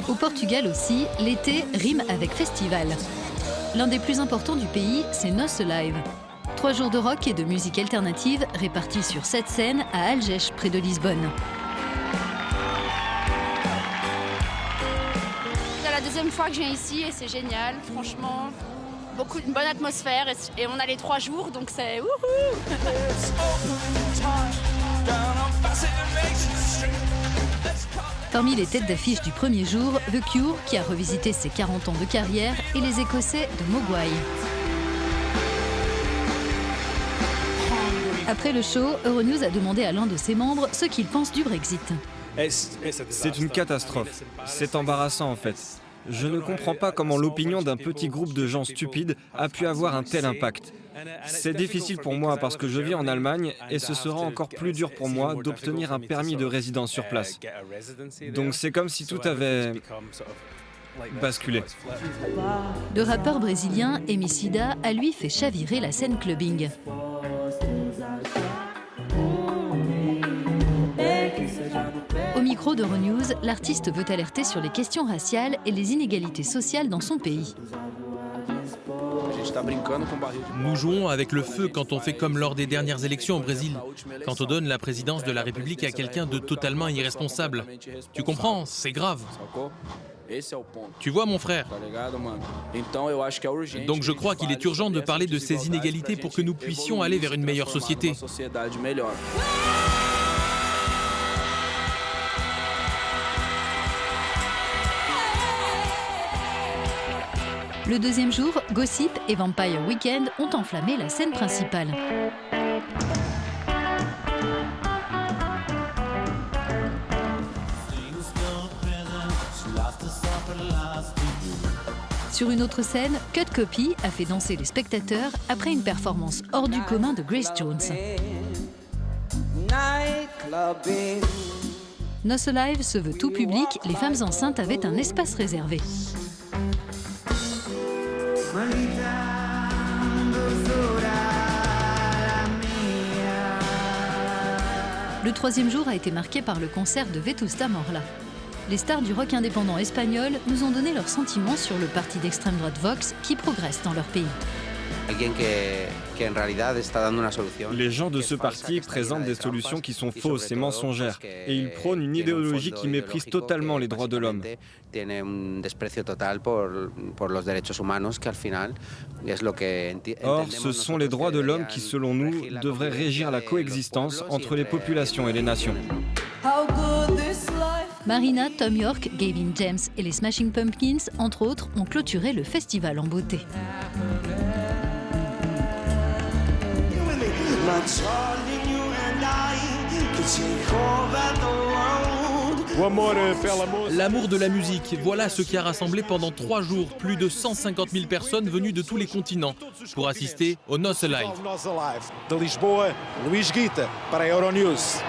Au Portugal aussi, l'été rime avec festival. L'un des plus importants du pays, c'est Noce Live. 3 jours de rock et de musique alternative répartis sur 7 scènes à Algés, près de Lisbonne. C'est la deuxième fois que je viens ici et c'est génial, franchement. Une bonne atmosphère et on a les 3 jours, donc c'est wouhou. Parmi les têtes d'affiche du premier jour, The Cure, qui a revisité ses 40 ans de carrière, et les Écossais de Mogwai. Après le show, Euronews a demandé à l'un de ses membres ce qu'il pense du Brexit. C'est une catastrophe. C'est embarrassant en fait. Je ne comprends pas comment l'opinion d'un petit groupe de gens stupides a pu avoir un tel impact. C'est difficile pour moi parce que je vis en Allemagne et ce sera encore plus dur pour moi d'obtenir un permis de résidence sur place. Donc c'est comme si tout avait basculé. Le rappeur brésilien Emicida a lui fait chavirer la scène clubbing. Au micro d'Euronews, l'artiste veut alerter sur les questions raciales et les inégalités sociales dans son pays. Nous jouons avec le feu quand on fait comme lors des dernières élections au Brésil, quand on donne la présidence de la République à quelqu'un de totalement irresponsable. Tu comprends, c'est grave. Tu vois mon frère. Donc je crois qu'il est urgent de parler de ces inégalités pour que nous puissions aller vers une meilleure société. Le deuxième jour, Gossip et Vampire Weekend ont enflammé la scène principale. Sur une autre scène, Cut Copy a fait danser les spectateurs après une performance hors du commun de Grace Jones. Noce Live se veut tout public, les femmes enceintes avaient un espace réservé. Le troisième jour a été marqué par le concert de Vetusta Morla. Les stars du rock indépendant espagnol nous ont donné leurs sentiments sur le parti d'extrême droite Vox qui progresse dans leur pays. Les gens de ce parti présentent des solutions qui sont fausses et mensongères, et ils prônent une idéologie qui méprise totalement les droits de l'homme. Or, ce sont les droits de l'homme qui, selon nous, devraient régir la coexistence entre les populations et les nations. Marina, Tom York, Gavin James et les Smashing Pumpkins, entre autres, ont clôturé le festival en beauté. L'amour de la musique, voilà ce qui a rassemblé pendant 3 jours plus de 150 000 personnes venues de tous les continents pour assister au Noce Live. De Lisboa, Luís Guita, para a Euronews.